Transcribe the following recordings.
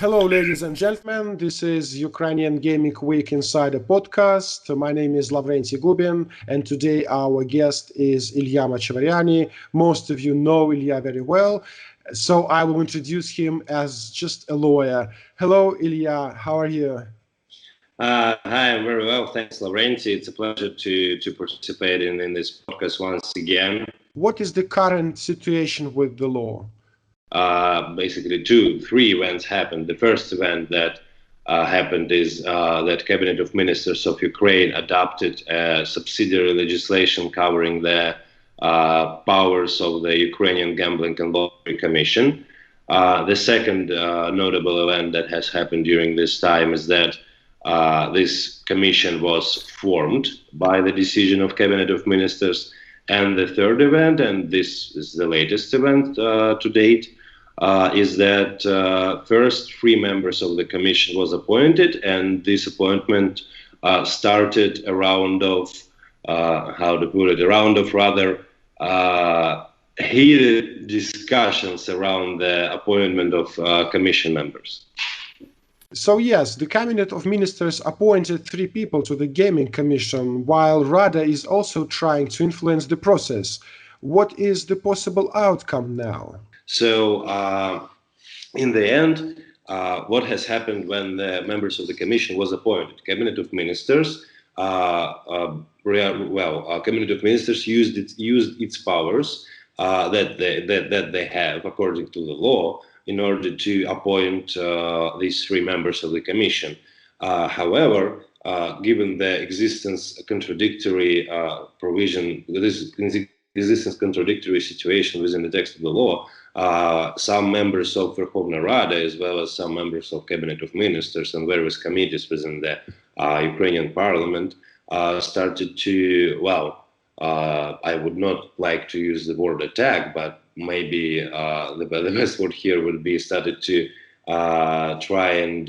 Hello, ladies and gentlemen. This is Ukrainian Gaming Week Insider Podcast. My name is Lavrenty Gubin, and today our guest is Ilya Machavariani. Most of you know Ilya very well, so I will introduce him as just a lawyer. Hello, Ilya. How are you? Hi, I'm very well. Thanks, Lavrenty. It's a pleasure to participate in this podcast once again. What is the current situation with the law? Basically, three events happened. The first event that happened is that Cabinet of Ministers of Ukraine adopted subsidiary legislation covering the powers of the Ukrainian Gambling and Lottery Commission. The second notable event that has happened during this time is that this commission was formed by the decision of Cabinet of Ministers. And the third event, and this is the latest event to date, is that first 3 members of the commission was appointed, and this appointment started a round of, heated discussions around the appointment of commission members. So yes, the Cabinet of Ministers appointed 3 people to the Gaming Commission, while Rada is also trying to influence the process. What is the possible outcome now? So, in the end, what has happened when the members of the Commission was appointed? Cabinet of Ministers, Cabinet of Ministers used its powers that they have according to the law in order to appoint these 3 members of the Commission. However, given the existence contradictory provision, this existence contradictory situation within the text of the law, some members of Verkhovna Rada, as well as some members of Cabinet of Ministers and various committees within the Ukrainian Parliament, started to, I would not like to use the word attack, but maybe the best word here would be started to try and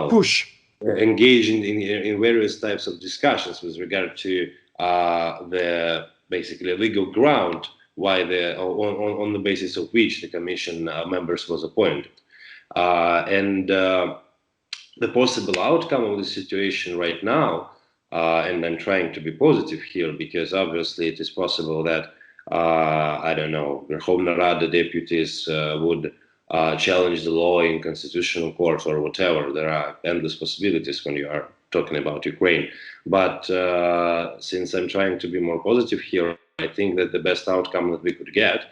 push, engage in various types of discussions with regard to the basically legal ground why on the basis of which the commission members was appointed, and the possible outcome of the situation right now. And I'm trying to be positive here because obviously it is possible that Verkhovna Rada deputies would challenge the law in constitutional courts or whatever. There are endless possibilities when you are talking about Ukraine. But since I'm trying to be more positive here, I think that the best outcome that we could get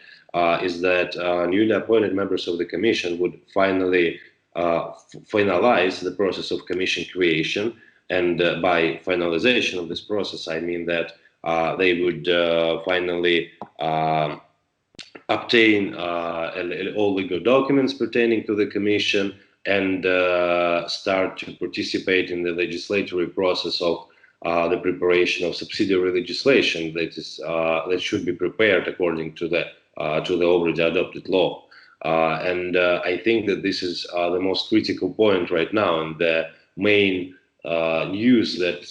is that newly appointed members of the Commission would finally finalize the process of Commission creation. And by finalization of this process, I mean that they would finally obtain all legal documents pertaining to the Commission and start to participate in the legislatory process of the preparation of subsidiary legislation that should be prepared according to the already adopted law. And I think that this is the most critical point right now, and the main news that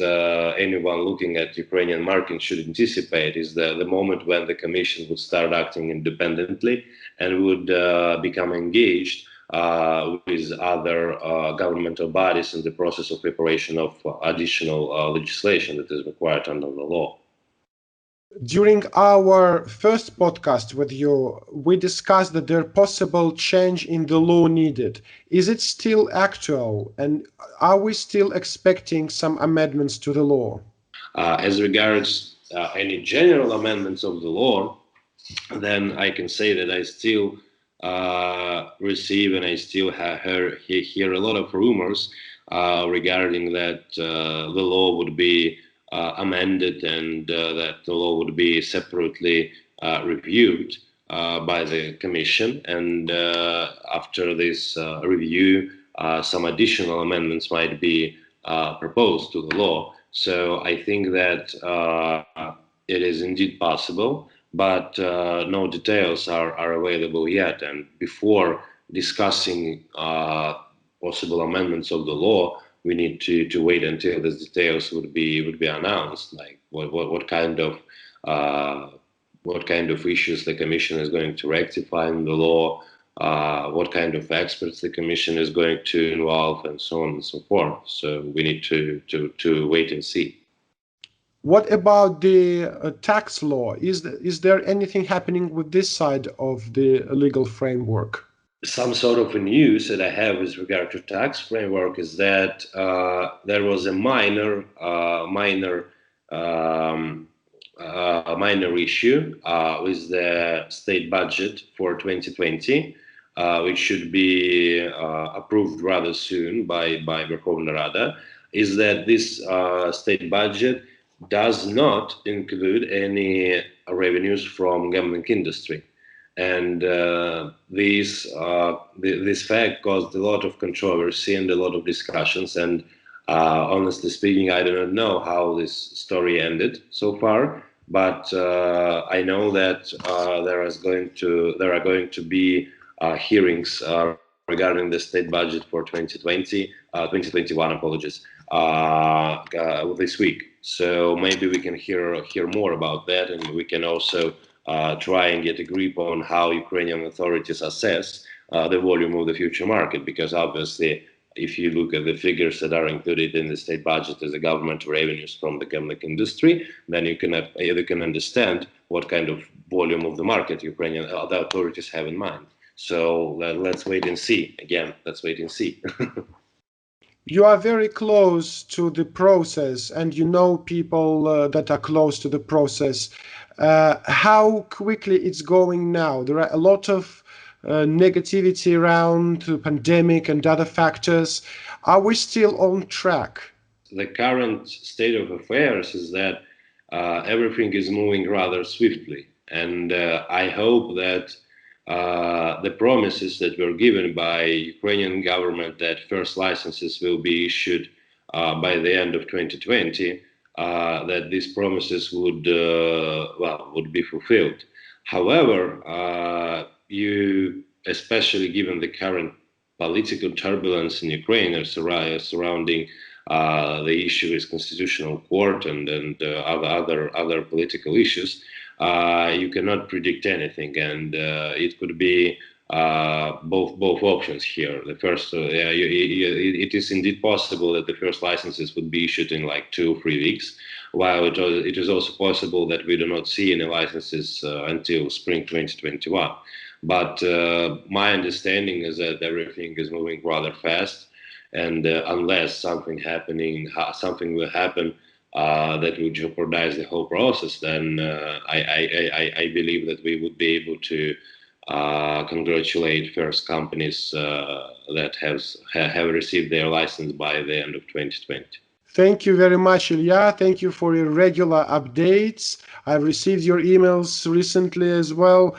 anyone looking at Ukrainian market should anticipate is the moment when the Commission would start acting independently and would become engaged with other governmental bodies in the process of preparation of additional legislation that is required under the law. During our first podcast with you, we discussed that there possible change in the law needed. Is it still actual, and are we still expecting some amendments to the law? As regards any general amendments of the law, then I can say that I still receive and I still hear a lot of rumors regarding that the law would be amended and that the law would be separately reviewed by the Commission, and after this review some additional amendments might be proposed to the law. So I think that it is indeed possible, but no details are available yet, and before discussing possible amendments of the law, we need to wait until the details would be announced, like what kind of issues the Commission is going to rectify in the law, what kind of experts the commission is going to involve, and so on and so forth. So we need to wait and see. What about the tax law? Is there anything happening with this side of the legal framework? Some sort of a news that I have with regard to tax framework is that there was a minor issue with the state budget for 2020, which should be approved rather soon by Verkhovna Rada, is that this state budget does not include any revenues from gambling industry. And this fact caused a lot of controversy and a lot of discussions. And honestly speaking, I do not know how this story ended so far. But I know that there are going to be hearings regarding the state budget for 2021. Apologies. This week. So maybe we can hear more about that, and we can also try and get a grip on how Ukrainian authorities assess the volume of the future market, because obviously if you look at the figures that are included in the state budget as the government revenues from the gambling industry, then you can understand what kind of volume of the market Ukrainian the authorities have in mind. So let's wait and see. Again, let's wait and see. You are very close to the process, and you know people that are close to the process. How quickly it's going now? There are a lot of negativity around the pandemic and other factors. Are we still on track? The current state of affairs is that everything is moving rather swiftly, and I hope that the promises that were given by Ukrainian government that first licenses will be issued by the end of 2020, that these promises would be fulfilled. However, especially given the current political turbulence in Ukraine surrounding the issue with constitutional court and other political issues, you cannot predict anything, and it could be both options here. The first, it is indeed possible that the first licenses would be issued in like 2 or 3 weeks, while it is also possible that we do not see any licenses until spring 2021. But my understanding is that everything is moving rather fast, and unless something will happen that would jeopardize the whole process, then I believe that we would be able to congratulate first companies that have received their license by the end of 2020. Thank you very much, Ilya. Thank you for your regular updates. I've received your emails recently as well.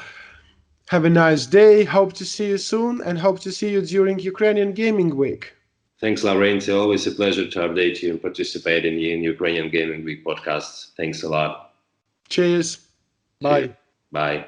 Have a nice day. Hope to see you soon, and hope to see you during Ukrainian Gaming Week. Thanks, Lavrenty. Always a pleasure to update you and participate in Ukrainian Gaming Week podcasts. Thanks a lot. Cheers. Bye. Cheers. Bye.